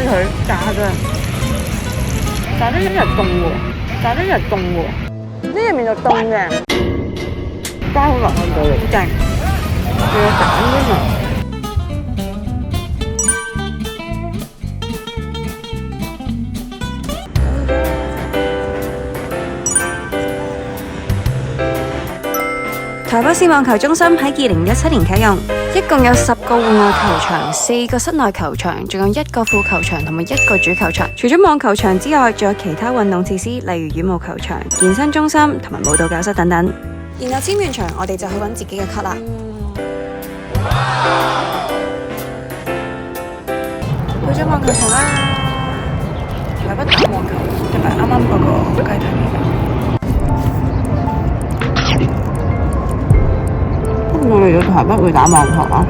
佢炸嘅，炸得一日凍喎，炸得一日凍喎，呢入面就凍嘅，包好落去度，好正，仲有蛋添啊！台北市網球中心喺2017年啟用，一共有10個戶外球場、4個室內球場，仲有1個副球場同埋1個主球場。除咗網球場之外，仲有其他運動設施，例如羽毛球場、健身中心同埋舞蹈教室等等。然後簽完場，我哋就去揾自己嘅卡啦。去咗網球場啦，台北打網球，同埋啱啱嗰個雞腿麵。我嚟到台北會打網球啊，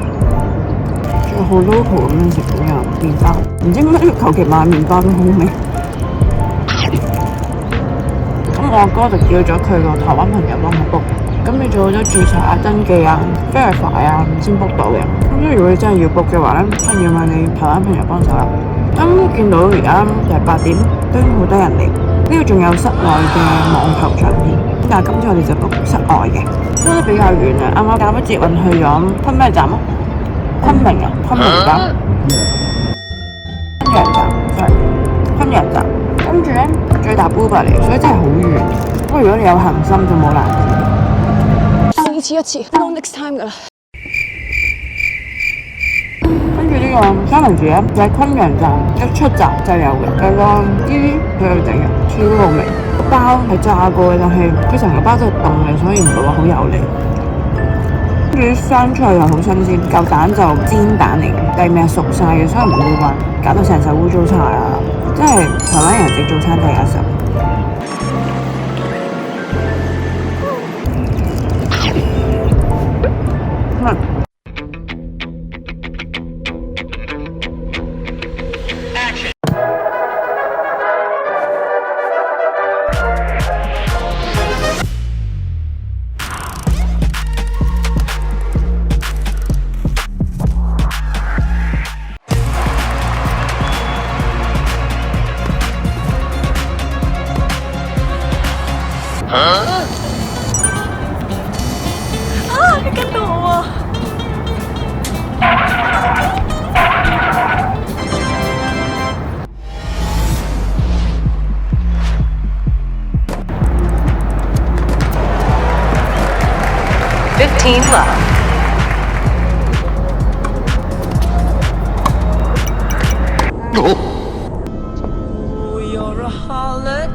仲有好 local 咁樣食咁樣麵包，唔知點解求其買麵包都好味。咁我阿哥就叫咗佢個台灣朋友幫我 book， 咁你做咗註冊啊、登記啊、verify 啊先 book 到嘅。咁所以如果你真係要 book 嘅話咧，一定要問你台灣朋友幫手啦。咁見到而家就係8點，都好多人嚟。呢度仲有室內嘅網球場添，但係今次我哋就 book 室外嘅，都比較遠啊！啱啱搭咗捷運去咗昆咩站啊？昆明啊，昆明站，昆陽站，sorry，昆陽站。跟住咧，再搭 Uber 嚟，所以真係好遠。不過如果你有恒心就冇難事。試次一次 ，no next time 噶啦。跟住呢個三文治咧，就喺昆陽站一出閘就有嘅，有個啲佢去整嘅，超好味。包係炸過嘅，但係佢成個包都係凍嘅，所以唔會話好油膩。跟住啲生菜又好新鮮，嚿蛋就煎蛋嚟嘅，但係未係熟晒嘅，所以唔會話搞到成手污糟晒啊！真係台灣人食早餐第一手。佢跟到我啊！15 left. You're a holiday.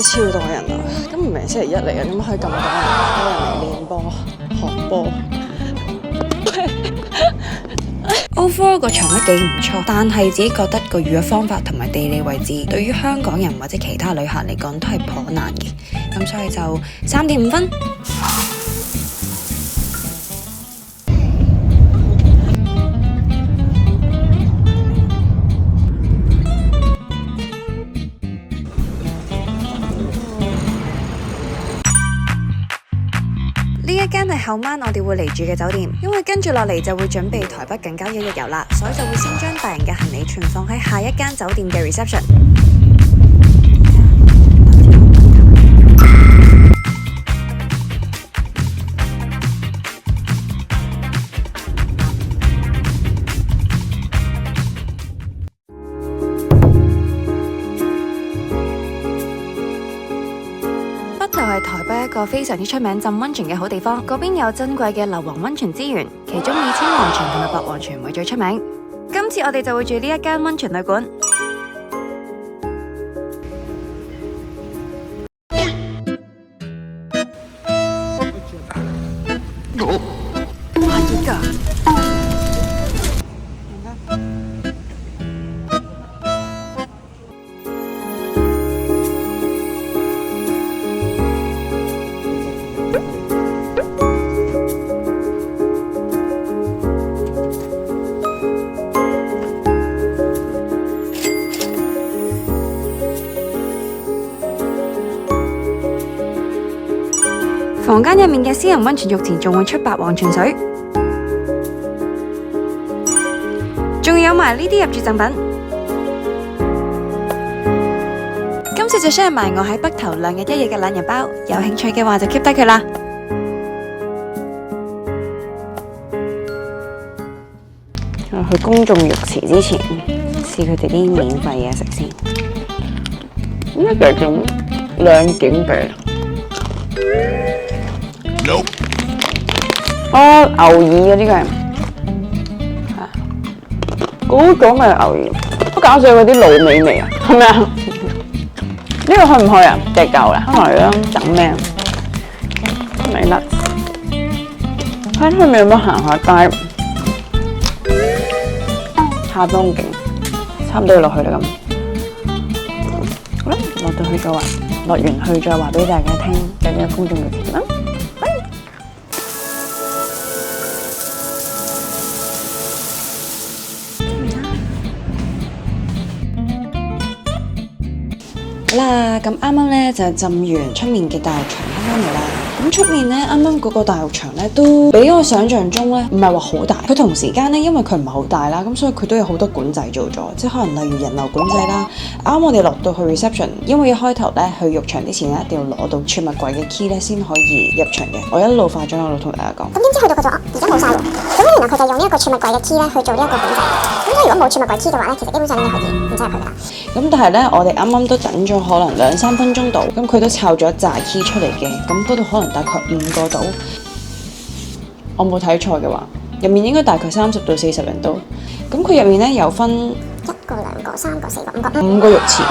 超多人啊！咁唔係星期一嚟嘅，點解可以咁多人嚟練波、學波？Overall 個場都幾唔錯，但係自己覺得個預約方法同埋地理位置，對於香港人或者其他旅客嚟講都係頗難嘅，咁所以就3.5分。呢一間係後晚我哋會嚟住嘅酒店，因為跟住落嚟就會準備台北近郊1日遊啦，所以就會先將大人嘅行李存放喺下一間酒店嘅 reception。就係台北一個非常之出名浸溫泉嘅好地方，嗰邊有珍貴嘅硫磺溫泉資源，其中以青黃泉同埋白黃泉為最出名。今次我哋就會住呢一間溫泉旅館。哇，熱㗎！房間入面嘅私人溫泉浴池仲會出白黃泉水，仲有埋呢啲入住贈品。今次就 share 埋我喺北投2日1夜嘅懶人包，有興趣嘅話就 keep 低佢啦。去公眾浴池之前，試佢哋啲免費嘢食先。呢個叫兩件餅。哦，牛耳嗰啲嘅，嗰種咪牛耳，好搞笑嗰啲滷味味啊，係咪啊？呢個去唔去啊？隻夠啦，嚟啦，等咩？嚟啦！喺出面有冇行下街？下風景，差唔多要落去啦咁。好啦，落到去再話，落完去再話俾大家聽，究竟公眾浴池點啊？好啦，咁啱啱咧就浸完出面嘅大浴場翻嚟啦。咁出面咧，啱啱嗰個大浴場咧都比我想象中咧唔係話好大。佢同時間咧，因為佢唔係好大啦，咁所以佢都有好多管制做咗，即係可能例如人流管制啦。啱我哋落到去 reception， 因為一開頭咧去浴場之前咧一定要攞到儲物櫃嘅 key 咧先可以入場嘅。我一路化妝一路同大家講。咁點知去到佢就而家冇晒喎，咁然後佢就用呢一個儲物櫃嘅 key 咧去做呢一個管制。咁所以如果冇儲物櫃 key 嘅話咧，其實基本上你可以唔使入去噶啦。咁但係咧，我哋啱啱都等咗可能2-3分鐘度，咁佢都摷咗一紮 key 出嚟嘅，咁嗰度可能大概5個度，我冇睇錯嘅話，入面應該大概30到40人度。咁佢入面咧有分1個、2個、3個、4個、5個、5個浴池嘅，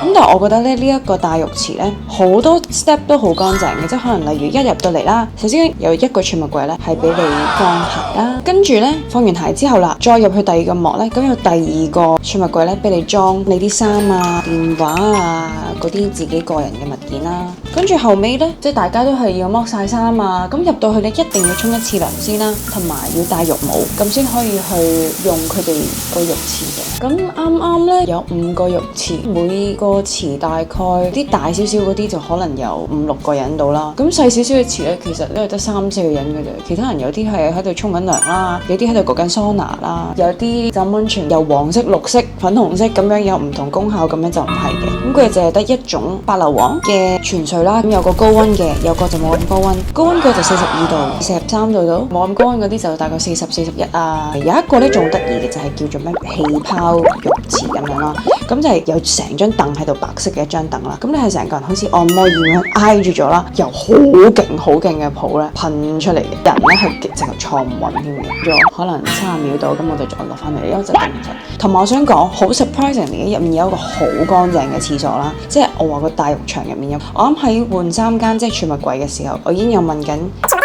咁但係我覺得咧呢一個大浴池咧好多 step 都好乾淨嘅，即係可能例如一入到嚟啦，首先有一個儲物櫃咧係俾你放鞋啦，跟住咧放完鞋之後啦，再入去第二個幕咧，咁有第二個儲物櫃咧俾你裝你啲衫啊、電話啊嗰啲自己個人嘅物件啦，跟住後尾咧即係大家都係要剝晒衫啊，咁入到去你一定要沖一次涼先啦，同埋要戴浴帽，咁先可以去用佢哋個浴池嘅。咁啱啱咧有5個浴池，每個池大概啲大少少嗰啲就可能有5-6個人到啦。咁細少少嘅池咧，其實都係得3-4個人嘅啫。其他人有啲係喺度沖緊涼啦，有啲喺度焗緊桑拿啦，有啲浸溫泉由黃色、綠色、粉紅色咁樣有唔同功效，咁樣就唔係嘅。咁佢淨係得一種白硫磺嘅泉水啦。咁有個高溫嘅，有個就冇咁高溫。高溫嗰就42度、43度到，冇咁高溫嗰啲就大概40、41啊。有一個咧仲得意嘅就係叫做咩氣泡浴池咁樣啦，咁就係有成張凳喺度，白色嘅一張凳啦，咁你係成個人好似按摩椅咁樣挨住咗啦，由好勁嘅泡咧噴出嚟嘅，人咧係直頭坐唔穩添嘅，可能30秒到，咁我就再落翻嚟，因為就定唔實。同埋我想講，好 surprisingly 入面有一個好乾淨嘅廁所啦，即係我話個大浴場入面有，我啱喺換3間即係儲物櫃嘅時候，我已經有問緊。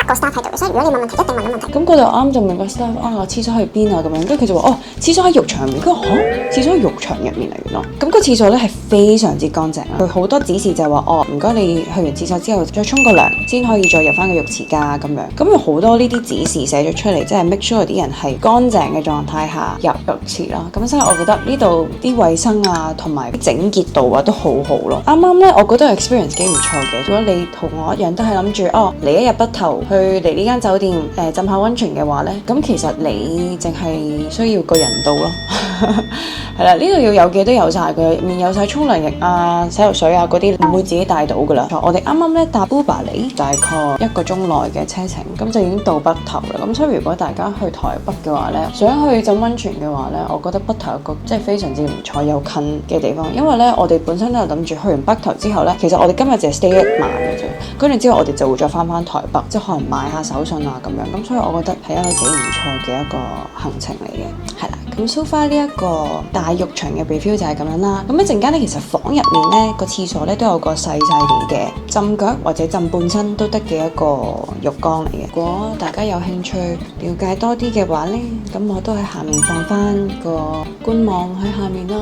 個 staff 喺度，所以如果你問問題，一定問到問題。咁嗰度啱就問個 staff 啊，廁所喺邊啊咁樣，跟住佢就話哦，廁所喺浴場入面。佢話廁所喺浴場入面嚟嘅咯。咁個廁所咧係非常之乾淨啦。佢好多指示就係話哦，唔該你去完廁所之後再沖個涼，先可以再入翻個浴池㗎咁樣。咁有好多呢啲指示寫咗出嚟，即係 make sure 啲人係乾淨嘅狀態下入浴池啦。咁所以我覺得呢度啲衞生啊同埋整潔度啊都好好咯。啱啱咧，我覺得 experience 幾唔錯嘅。如果你同我一樣都係諗住哦嚟一日北投去嚟呢間酒店浸下溫泉嘅話咧，咁其實你淨係需要個人到咯。係啦，呢度要有嘅都有晒，佢入面有晒沖涼液啊、洗頭水啊嗰啲，唔會自己帶到噶啦。我哋啱啱咧搭 Uber 嚟，大概1個鐘內嘅車程，咁就已經到北投啦。咁所以如果大家去台北嘅話咧，想去浸溫泉嘅話咧，我覺得北投一個即係非常之唔錯又近嘅地方。因為咧，我哋本身都係諗住去完北投之後咧，其實我哋今日就係 stay 1晚嘅啫，跟住之後我哋就會再翻台北，即係可能買下手信啊咁樣。咁所以我覺得係一個幾唔錯嘅一個行程嚟嘅，係啦。咁 so far 呢一個大浴場嘅 review 就係咁樣啦。咁一陣間咧，其實房入面咧個廁所咧都有個細細嘅浸腳或者浸半身都得嘅一個浴缸嚟嘅。如果大家有興趣了解多啲嘅話咧，咁我都喺下面放翻個官網喺下面啦。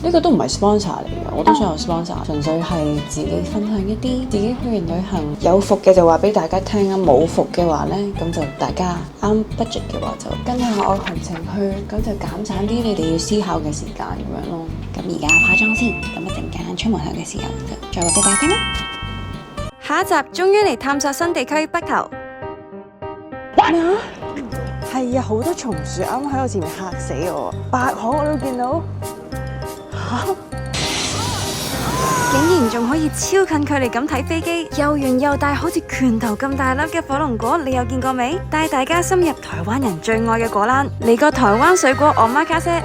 呢個都唔係 sponsor 嚟嘅，我都想有 sponsor， 純粹係自己分享一啲自己去完旅行有伏嘅就話俾大家聽啊，冇伏嘅話呢，咁就大家啱 budget 嘅話就跟下我行程去，咁就減省啲你哋要思考嘅時間咁樣咯。咁而家化妝先，咁一陣間出門口嘅時候就再話俾大家聽啦。下一集終於嚟探索新地區北投。咩啊？係啊，好多松樹啱喺我前面嚇死我，白鶴我都見到。竟然仲可以超近距離咁睇飛機，又圓又大，好似拳頭咁大粒嘅火龍果，你有見過未？帶大家深入台灣人最愛嘅果欄，嚟個台灣水果omakase。